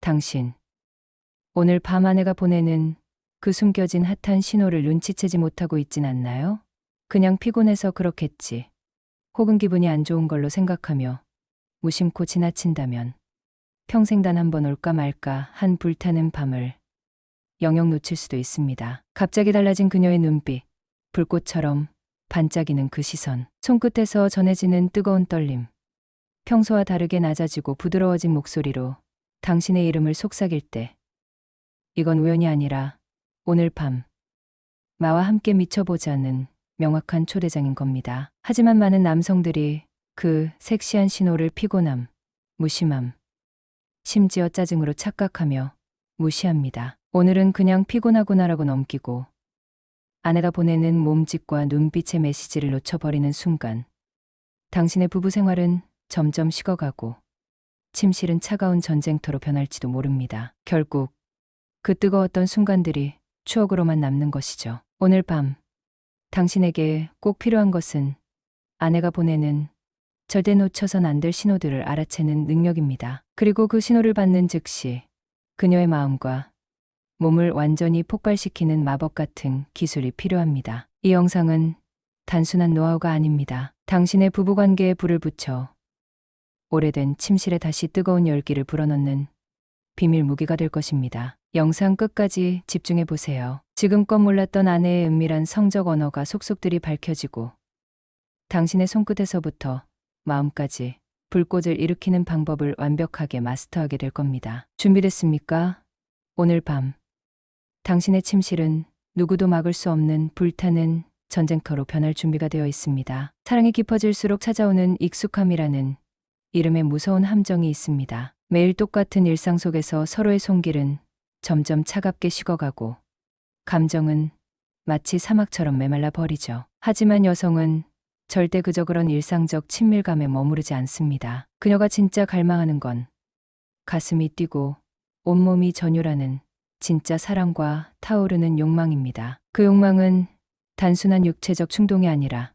당신, 오늘 밤 아내가 보내는 그 숨겨진 핫한 신호를 눈치채지 못하고 있진 않나요? 그냥 피곤해서 그렇겠지. 혹은 기분이 안 좋은 걸로 생각하며 무심코 지나친다면 평생 단 한 번 올까 말까 한 불타는 밤을 영영 놓칠 수도 있습니다. 갑자기 달라진 그녀의 눈빛, 불꽃처럼 반짝이는 그 시선, 손끝에서 전해지는 뜨거운 떨림, 평소와 다르게 낮아지고 부드러워진 목소리로 당신의 이름을 속삭일 때, 이건 우연이 아니라 오늘 밤 나와 함께 미쳐보자는 명확한 초대장인 겁니다. 하지만 많은 남성들이 그 섹시한 신호를 피곤함, 무심함, 심지어 짜증으로 착각하며 무시합니다. 오늘은 그냥 피곤하구나라고 넘기고 아내가 보내는 몸짓과 눈빛의 메시지를 놓쳐버리는 순간 당신의 부부 생활은 점점 식어가고 침실은 차가운 전쟁터로 변할지도 모릅니다. 결국 그 뜨거웠던 순간들이 추억으로만 남는 것이죠. 오늘 밤 당신에게 꼭 필요한 것은 아내가 보내는 절대 놓쳐선 안 될 신호들을 알아채는 능력입니다. 그리고 그 신호를 받는 즉시 그녀의 마음과 몸을 완전히 폭발시키는 마법 같은 기술이 필요합니다. 이 영상은 단순한 노하우가 아닙니다. 당신의 부부관계에 불을 붙여 오래된 침실에 다시 뜨거운 열기를 불어넣는 비밀 무기가 될 것입니다. 영상 끝까지 집중해 보세요. 지금껏 몰랐던 아내의 은밀한 성적 언어가 속속들이 밝혀지고 당신의 손끝에서부터 마음까지 불꽃을 일으키는 방법을 완벽하게 마스터하게 될 겁니다. 준비됐습니까? 오늘 밤 당신의 침실은 누구도 막을 수 없는 불타는 전쟁터로 변할 준비가 되어 있습니다. 사랑이 깊어질수록 찾아오는 익숙함이라는 이름에 무서운 함정이 있습니다. 매일 똑같은 일상 속에서 서로의 손길은 점점 차갑게 식어가고 감정은 마치 사막처럼 메말라 버리죠. 하지만 여성은 절대 그저 그런 일상적 친밀감에 머무르지 않습니다. 그녀가 진짜 갈망하는 건 가슴이 뛰고 온몸이 전율하는 진짜 사랑과 타오르는 욕망입니다. 그 욕망은 단순한 육체적 충동이 아니라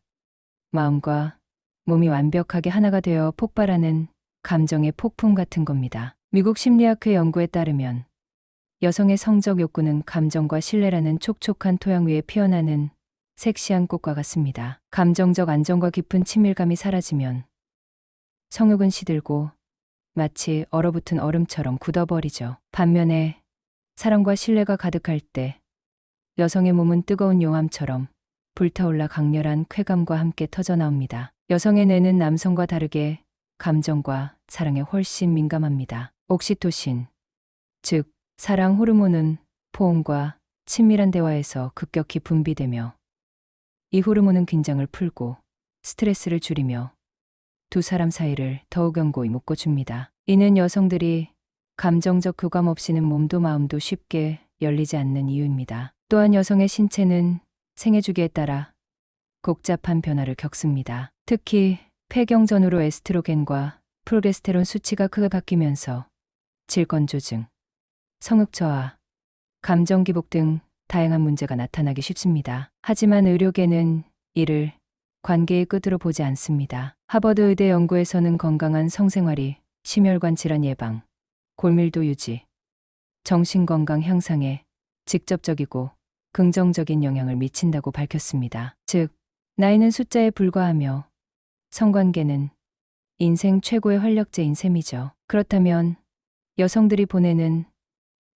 마음과 몸이 완벽하게 하나가 되어 폭발하는 감정의 폭풍 같은 겁니다. 미국 심리학회 연구에 따르면 여성의 성적 욕구는 감정과 신뢰라는 촉촉한 토양 위에 피어나는 섹시한 꽃과 같습니다. 감정적 안정과 깊은 친밀감이 사라지면 성욕은 시들고 마치 얼어붙은 얼음처럼 굳어버리죠. 반면에 사랑과 신뢰가 가득할 때 여성의 몸은 뜨거운 용암처럼 불타올라 강렬한 쾌감과 함께 터져나옵니다. 여성의 뇌는 남성과 다르게 감정과 사랑에 훨씬 민감합니다. 옥시토신, 즉 사랑 호르몬은 포옹과 친밀한 대화에서 급격히 분비되며 이 호르몬은 긴장을 풀고 스트레스를 줄이며 두 사람 사이를 더욱 견고히 묶어줍니다. 이는 여성들이 감정적 교감 없이는 몸도 마음도 쉽게 열리지 않는 이유입니다. 또한 여성의 신체는 생애 주기에 따라 복잡한 변화를 겪습니다. 특히 폐경 전후로 에스트로겐과 프로게스테론 수치가 크게 바뀌면서 질건 조증, 성욕 저하, 감정 기복 등 다양한 문제가 나타나기 쉽습니다. 하지만 의료계는 이를 관계의 끝으로 보지 않습니다. 하버드 의대 연구에서는 건강한 성생활이 심혈관 질환 예방, 골밀도 유지, 정신건강 향상에 직접적이고 긍정적인 영향을 미친다고 밝혔습니다. 즉, 나이는 숫자에 불과하며 성관계는 인생 최고의 활력제인 셈이죠. 그렇다면 여성들이 보내는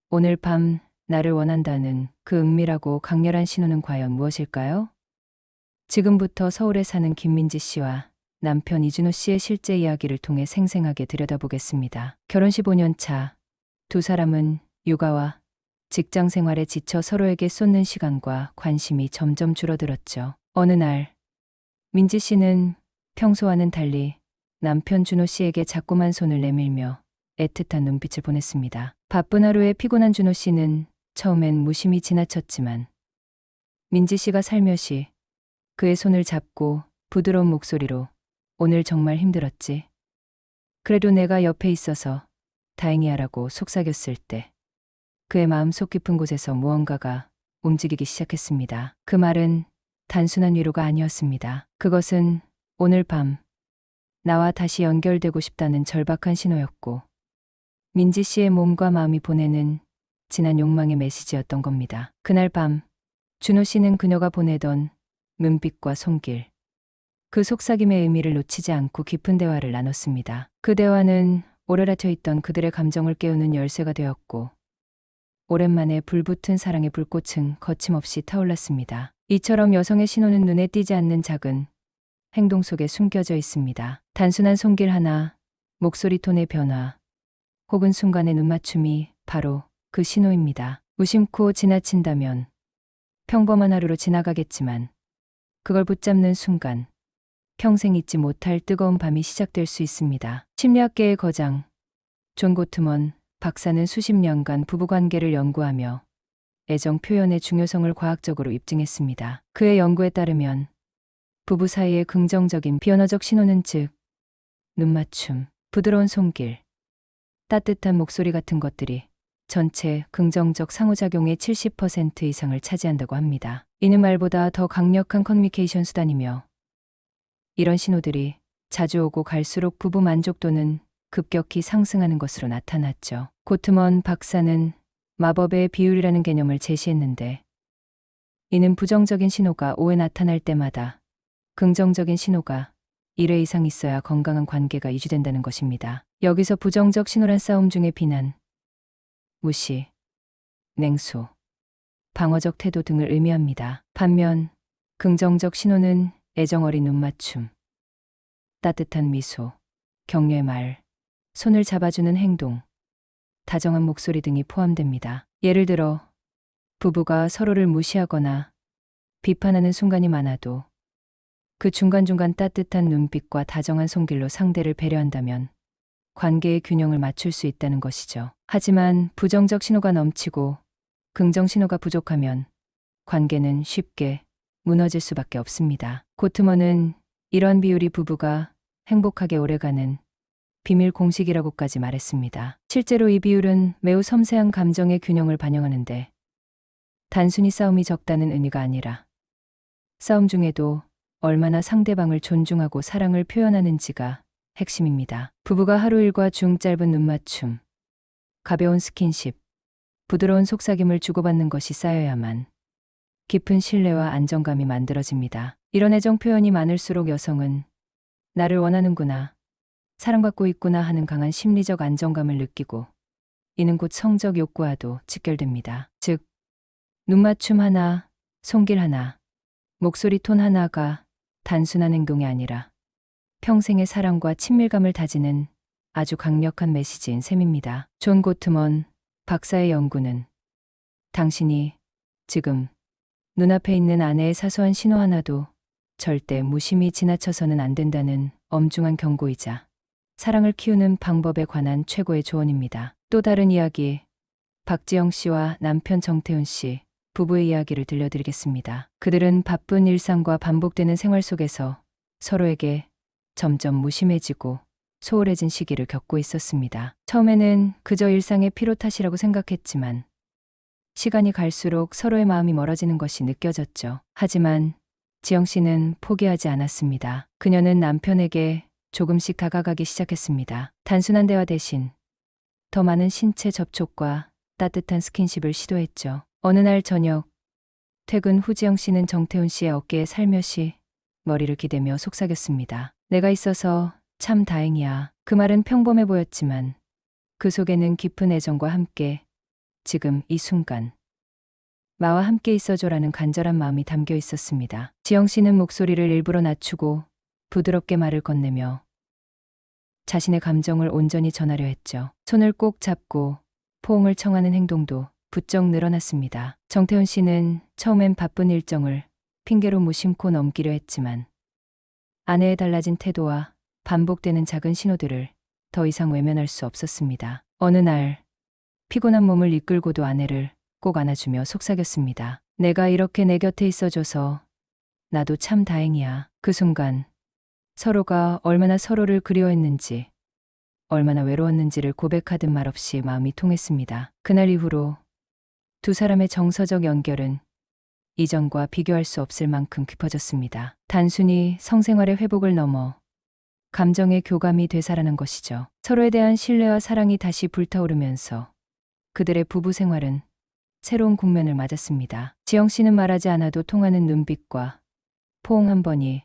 오늘 밤 나를 원한다는 그 은밀하고 강렬한 신호는 과연 무엇일까요? 지금부터 서울에 사는 김민지 씨와 남편 이준호 씨의 실제 이야기를 통해 생생하게 들여다보겠습니다. 결혼 15년 차, 두 사람은 육아와 직장 생활에 지쳐 서로에게 쏟는 시간과 관심이 점점 줄어들었죠. 어느 날, 민지 씨는 평소와는 달리 남편 준호 씨에게 자꾸만 손을 내밀며 애틋한 눈빛을 보냈습니다. 바쁜 하루에 피곤한 준호 씨는 처음엔 무심히 지나쳤지만 민지 씨가 살며시 그의 손을 잡고 부드러운 목소리로 오늘 정말 힘들었지. 그래도 내가 옆에 있어서 다행이야라고 속삭였을 때 그의 마음속 깊은 곳에서 무언가가 움직이기 시작했습니다. 그 말은 단순한 위로가 아니었습니다. 그것은 오늘 밤 나와 다시 연결되고 싶다는 절박한 신호였고 민지 씨의 몸과 마음이 보내는 진한 욕망의 메시지였던 겁니다. 그날 밤 준호 씨는 그녀가 보내던 눈빛과 손길, 그 속삭임의 의미를 놓치지 않고 깊은 대화를 나눴습니다. 그 대화는 오래닫혀 있던 그들의 감정을 깨우는 열쇠가 되었고, 오랜만에 불붙은 사랑의 불꽃은 거침없이 타올랐습니다. 이처럼 여성의 신호는 눈에 띄지 않는 작은 행동 속에 숨겨져 있습니다. 단순한 손길 하나, 목소리 톤의 변화, 혹은 순간의 눈맞춤이 바로 그 신호입니다. 무심코 지나친다면 평범한 하루로 지나가겠지만, 그걸 붙잡는 순간 평생 잊지 못할 뜨거운 밤이 시작될 수 있습니다. 심리학계의 거장 존 고트먼 박사는 수십 년간 부부관계를 연구하며 애정 표현의 중요성을 과학적으로 입증했습니다. 그의 연구에 따르면 부부 사이의 긍정적인 비언어적 신호는, 즉 눈맞춤, 부드러운 손길, 따뜻한 목소리 같은 것들이 전체 긍정적 상호작용의 70% 이상을 차지한다고 합니다. 이는 말보다 더 강력한 커뮤니케이션 수단이며, 이런 신호들이 자주 오고 갈수록 부부 만족도는 급격히 상승하는 것으로 나타났죠. 고트먼 박사는 마법의 비율이라는 개념을 제시했는데, 이는 부정적인 신호가 5회 나타날 때마다 긍정적인 신호가 1회 이상 있어야 건강한 관계가 유지된다는 것입니다. 여기서 부정적 신호란 싸움 중의 비난, 무시, 냉소, 방어적 태도 등을 의미합니다. 반면 긍정적 신호는 애정 어린 눈맞춤, 따뜻한 미소, 격려의 말, 손을 잡아주는 행동, 다정한 목소리 등이 포함됩니다. 예를 들어 부부가 서로를 무시하거나 비판하는 순간이 많아도 그 중간중간 따뜻한 눈빛과 다정한 손길로 상대를 배려한다면 관계의 균형을 맞출 수 있다는 것이죠. 하지만 부정적 신호가 넘치고 긍정 신호가 부족하면 관계는 쉽게 무너질 수밖에 없습니다. 고트먼은 이런 비율이 부부가 행복하게 오래가는 비밀 공식이라고까지 말했습니다. 실제로 이 비율은 매우 섬세한 감정의 균형을 반영하는데, 단순히 싸움이 적다는 의미가 아니라 싸움 중에도 얼마나 상대방을 존중하고 사랑을 표현하는지가 핵심입니다. 부부가 하루 일과 중 짧은 눈맞춤, 가벼운 스킨십, 부드러운 속삭임을 주고받는 것이 쌓여야만 깊은 신뢰와 안정감이 만들어집니다. 이런 애정 표현이 많을수록 여성은 나를 원하는구나, 사랑받고 있구나 하는 강한 심리적 안정감을 느끼고, 이는 곧 성적 욕구와도 직결됩니다. 즉, 눈맞춤 하나, 손길 하나, 목소리 톤 하나가 단순한 행동이 아니라 평생의 사랑과 친밀감을 다지는 아주 강력한 메시지인 셈입니다. 존 고트먼 박사의 연구는 당신이 지금 눈앞에 있는 아내의 사소한 신호 하나도 절대 무심히 지나쳐서는 안 된다는 엄중한 경고이자 사랑을 키우는 방법에 관한 최고의 조언입니다. 또 다른 이야기, 박지영 씨와 남편 정태훈 씨 부부의 이야기를 들려드리겠습니다. 그들은 바쁜 일상과 반복되는 생활 속에서 서로에게 점점 무심해지고 소홀해진 시기를 겪고 있었습니다. 처음에는 그저 일상의 피로 탓이라고 생각했지만 시간이 갈수록 서로의 마음이 멀어지는 것이 느껴졌죠. 하지만 지영 씨는 포기하지 않았습니다. 그녀는 남편에게 조금씩 다가가기 시작했습니다. 단순한 대화 대신 더 많은 신체 접촉과 따뜻한 스킨십을 시도했죠. 어느 날 저녁, 퇴근 후 지영 씨는 정태훈 씨의 어깨에 살며시 머리를 기대며 속삭였습니다. 내가 있어서 참 다행이야. 그 말은 평범해 보였지만 그 속에는 깊은 애정과 함께 지금 이 순간 나와 함께 있어줘라는 간절한 마음이 담겨 있었습니다. 지영 씨는 목소리를 일부러 낮추고 부드럽게 말을 건네며 자신의 감정을 온전히 전하려 했죠. 손을 꼭 잡고 포옹을 청하는 행동도 부쩍 늘어났습니다. 정태훈 씨는 처음엔 바쁜 일정을 핑계로 무심코 넘기려 했지만 아내의 달라진 태도와 반복되는 작은 신호들을 더 이상 외면할 수 없었습니다. 어느 날 피곤한 몸을 이끌고도 아내를 꼭 안아주며 속삭였습니다. 내가 이렇게 내 곁에 있어줘서 나도 참 다행이야. 그 순간 서로가 얼마나 서로를 그리워했는지, 얼마나 외로웠는지를 고백하듯 말없이 마음이 통했습니다. 그날 이후로 두 사람의 정서적 연결은 이전과 비교할 수 없을 만큼 깊어졌습니다. 단순히 성생활의 회복을 넘어 감정의 교감이 되살아난 것이죠. 서로에 대한 신뢰와 사랑이 다시 불타오르면서 그들의 부부 생활은 새로운 국면을 맞았습니다. 지영 씨는 말하지 않아도 통하는 눈빛과 포옹 한 번이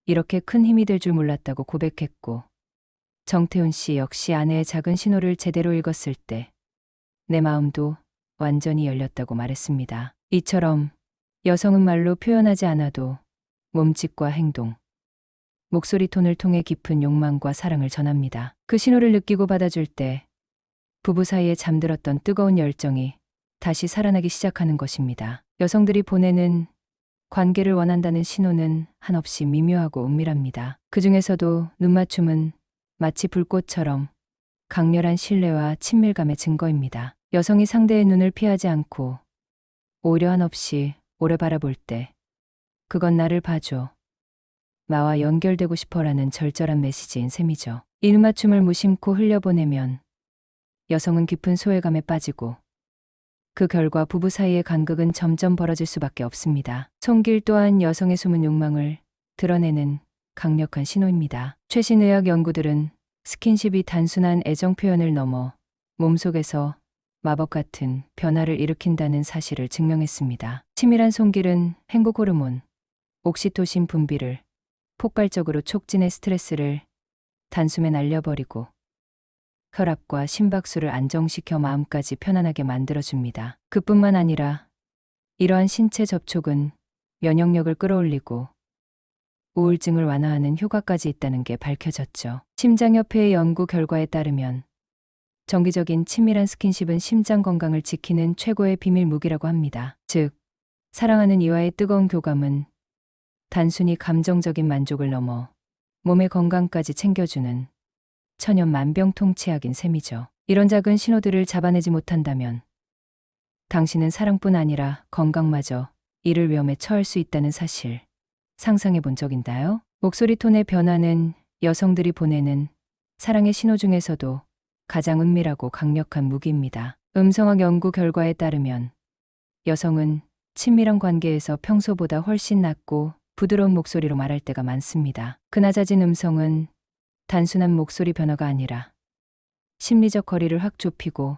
이렇게 큰 힘이 될 줄 몰랐다고 고백했고, 정태훈 씨 역시 아내의 작은 신호를 제대로 읽었을 때 내 마음도 완전히 열렸다고 말했습니다. 이처럼 여성은 말로 표현하지 않아도 몸짓과 행동, 목소리 톤을 통해 깊은 욕망과 사랑을 전합니다. 그 신호를 느끼고 받아줄 때 부부 사이에 잠들었던 뜨거운 열정이 다시 살아나기 시작하는 것입니다. 여성들이 보내는 관계를 원한다는 신호는 한없이 미묘하고 은밀합니다. 그 중에서도 눈맞춤은 마치 불꽃처럼 강렬한 신뢰와 친밀감의 증거입니다. 여성이 상대의 눈을 피하지 않고 오히려 한없이 오래 바라볼 때 그건 나를 봐줘, 나와 연결되고 싶어라는 절절한 메시지인 셈이죠. 이 눈맞춤을 무심코 흘려보내면 여성은 깊은 소외감에 빠지고 그 결과 부부 사이의 간극은 점점 벌어질 수밖에 없습니다. 손길 또한 여성의 숨은 욕망을 드러내는 강력한 신호입니다. 최신 의학 연구들은 스킨십이 단순한 애정 표현을 넘어 몸속에서 마법 같은 변화를 일으킨다는 사실을 증명했습니다. 치밀한 손길은 행복 호르몬, 옥시토신 분비를 폭발적으로 촉진해 스트레스를 단숨에 날려버리고 혈압과 심박수를 안정시켜 마음까지 편안하게 만들어줍니다. 그뿐만 아니라 이러한 신체 접촉은 면역력을 끌어올리고 우울증을 완화하는 효과까지 있다는 게 밝혀졌죠. 심장협회의 연구 결과에 따르면 정기적인 친밀한 스킨십은 심장 건강을 지키는 최고의 비밀 무기라고 합니다. 즉, 사랑하는 이와의 뜨거운 교감은 단순히 감정적인 만족을 넘어 몸의 건강까지 챙겨주는 천연 만병통치약인 셈이죠. 이런 작은 신호들을 잡아내지 못한다면 당신은 사랑뿐 아니라 건강마저 이를 위험에 처할 수 있다는 사실 상상해 본 적 있나요? 목소리 톤의 변화는 여성들이 보내는 사랑의 신호 중에서도 가장 은밀하고 강력한 무기입니다. 음성학 연구 결과에 따르면 여성은 친밀한 관계에서 평소보다 훨씬 낮고 부드러운 목소리로 말할 때가 많습니다. 그 낮아진 음성은 단순한 목소리 변화가 아니라 심리적 거리를 확 좁히고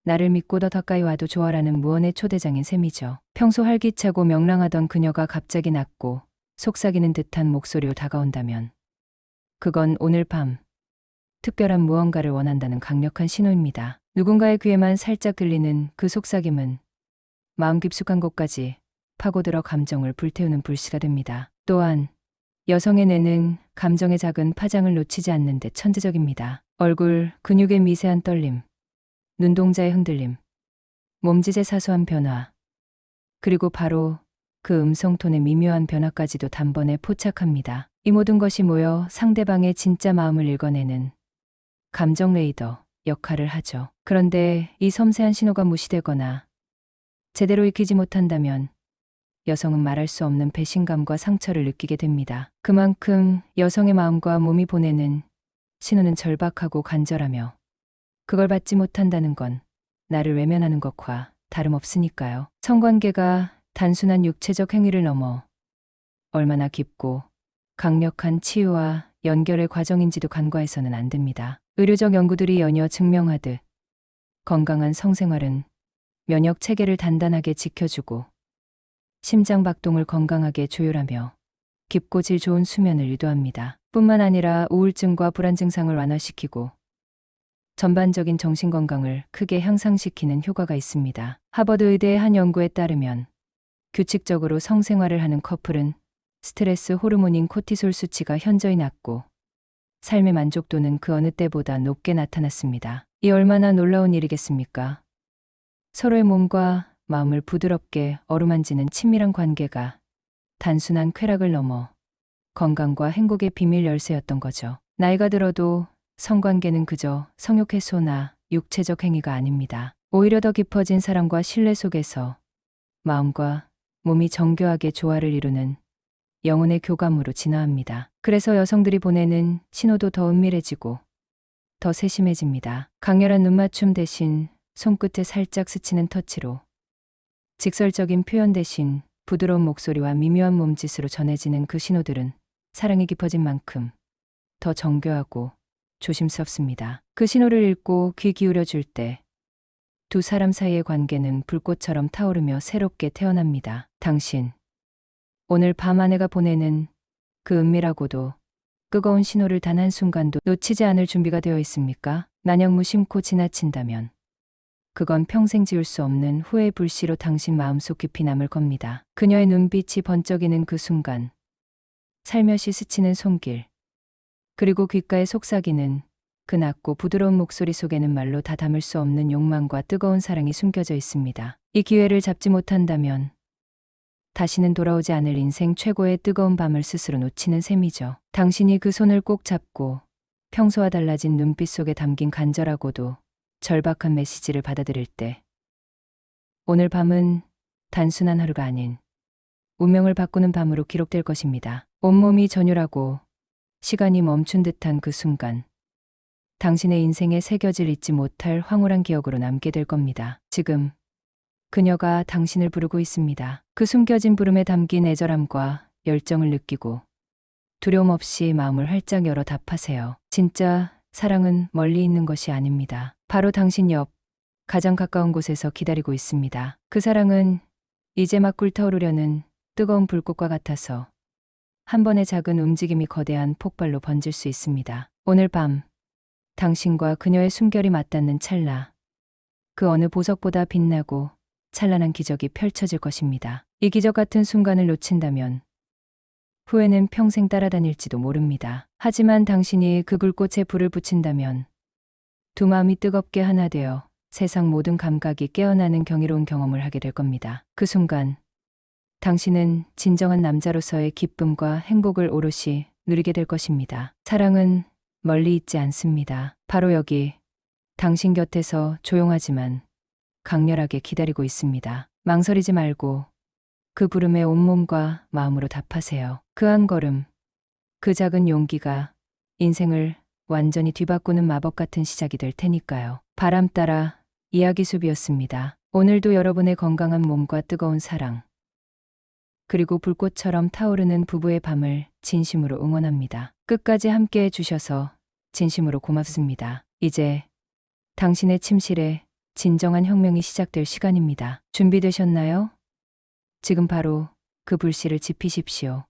나를 믿고 더 가까이 와도 좋아라는 무언의 초대장인 셈이죠. 평소 활기차고 명랑하던 그녀가 갑자기 낮고 속삭이는 듯한 목소리로 다가온다면 그건 오늘 밤 특별한 무언가를 원한다는 강력한 신호입니다. 누군가의 귀에만 살짝 들리는 그 속삭임은 마음 깊숙한 곳까지 파고들어 감정을 불태우는 불씨가 됩니다. 또한 여성의 뇌는 감정의 작은 파장을 놓치지 않는 데 천재적입니다. 얼굴 근육의 미세한 떨림, 눈동자의 흔들림, 몸짓의 사소한 변화, 그리고 바로 그 음성톤의 미묘한 변화까지도 단번에 포착합니다. 이 모든 것이 모여 상대방의 진짜 마음을 읽어내는 감정 레이더 역할을 하죠. 그런데 이 섬세한 신호가 무시되거나 제대로 익히지 못한다면 여성은 말할 수 없는 배신감과 상처를 느끼게 됩니다. 그만큼 여성의 마음과 몸이 보내는 신호는 절박하고 간절하며 그걸 받지 못한다는 건 나를 외면하는 것과 다름없으니까요. 성관계가 단순한 육체적 행위를 넘어 얼마나 깊고 강력한 치유와 연결의 과정인지도 간과해서는 안 됩니다. 의료적 연구들이 연이어 증명하듯 건강한 성생활은 면역 체계를 단단하게 지켜주고 심장 박동을 건강하게 조율하며 깊고 질 좋은 수면을 유도합니다. 뿐만 아니라 우울증과 불안 증상을 완화시키고 전반적인 정신 건강을 크게 향상시키는 효과가 있습니다. 하버드 의대의 한 연구에 따르면 규칙적으로 성생활을 하는 커플은 스트레스 호르몬인 코티솔 수치가 현저히 낮고 삶의 만족도는 그 어느 때보다 높게 나타났습니다. 이 얼마나 놀라운 일이겠습니까? 서로의 몸과 마음을 부드럽게 어루만지는 친밀한 관계가 단순한 쾌락을 넘어 건강과 행복의 비밀 열쇠였던 거죠. 나이가 들어도 성관계는 그저 성욕 해소나 육체적 행위가 아닙니다. 오히려 더 깊어진 사랑과 신뢰 속에서 마음과 몸이 정교하게 조화를 이루는 영혼의 교감으로 진화합니다. 그래서 여성들이 보내는 신호도 더 은밀해지고 더 세심해집니다. 강렬한 눈맞춤 대신 손끝에 살짝 스치는 터치로, 직설적인 표현 대신 부드러운 목소리와 미묘한 몸짓으로 전해지는 그 신호들은 사랑이 깊어진 만큼 더 정교하고 조심스럽습니다. 그 신호를 읽고 귀 기울여 줄 때 두 사람 사이의 관계는 불꽃처럼 타오르며 새롭게 태어납니다. 당신, 오늘 밤 아내가 보내는 그 은밀하고도 뜨거운 신호를 단 한순간도 놓치지 않을 준비가 되어 있습니까? 마냥 무심코 지나친다면 그건 평생 지울 수 없는 후회의 불씨로 당신 마음속 깊이 남을 겁니다. 그녀의 눈빛이 번쩍이는 그 순간, 살며시 스치는 손길, 그리고 귓가에 속삭이는 그 낮고 부드러운 목소리 속에는 말로 다 담을 수 없는 욕망과 뜨거운 사랑이 숨겨져 있습니다. 이 기회를 잡지 못한다면 다시는 돌아오지 않을 인생 최고의 뜨거운 밤을 스스로 놓치는 셈이죠. 당신이 그 손을 꼭 잡고 평소와 달라진 눈빛 속에 담긴 간절하고도 절박한 메시지를 받아들일 때, 오늘 밤은 단순한 하루가 아닌 운명을 바꾸는 밤으로 기록될 것입니다. 온몸이 전율하고 시간이 멈춘 듯한 그 순간, 당신의 인생에 새겨질 잊지 못할 황홀한 기억으로 남게 될 겁니다. 지금 그녀가 당신을 부르고 있습니다. 그 숨겨진 부름에 담긴 애절함과 열정을 느끼고 두려움 없이 마음을 활짝 열어 답하세요. 진짜 사랑은 멀리 있는 것이 아닙니다. 바로 당신 옆 가장 가까운 곳에서 기다리고 있습니다. 그 사랑은 이제 막 불타오르려는 뜨거운 불꽃과 같아서 한 번의 작은 움직임이 거대한 폭발로 번질 수 있습니다. 오늘 밤 당신과 그녀의 숨결이 맞닿는 찰나, 그 어느 보석보다 빛나고 찬란한 기적이 펼쳐질 것입니다. 이 기적 같은 순간을 놓친다면 후회는 평생 따라다닐지도 모릅니다. 하지만 당신이 그 불꽃에 불을 붙인다면 두 마음이 뜨겁게 하나 되어 세상 모든 감각이 깨어나는 경이로운 경험을 하게 될 겁니다. 그 순간 당신은 진정한 남자로서의 기쁨과 행복을 오롯이 누리게 될 것입니다. 사랑은 멀리 있지 않습니다. 바로 여기 당신 곁에서 조용하지만 강렬하게 기다리고 있습니다. 망설이지 말고 그 부름에 온몸과 마음으로 답하세요. 그 한 걸음, 그 작은 용기가 인생을 완전히 뒤바꾸는 마법 같은 시작이 될 테니까요. 바람 따라 이야기숲이었습니다. 오늘도 여러분의 건강한 몸과 뜨거운 사랑, 그리고 불꽃처럼 타오르는 부부의 밤을 진심으로 응원합니다. 끝까지 함께 해주셔서 진심으로 고맙습니다. 이제 당신의 침실에 진정한 혁명이 시작될 시간입니다. 준비되셨나요? 지금 바로 그 불씨를 지피십시오.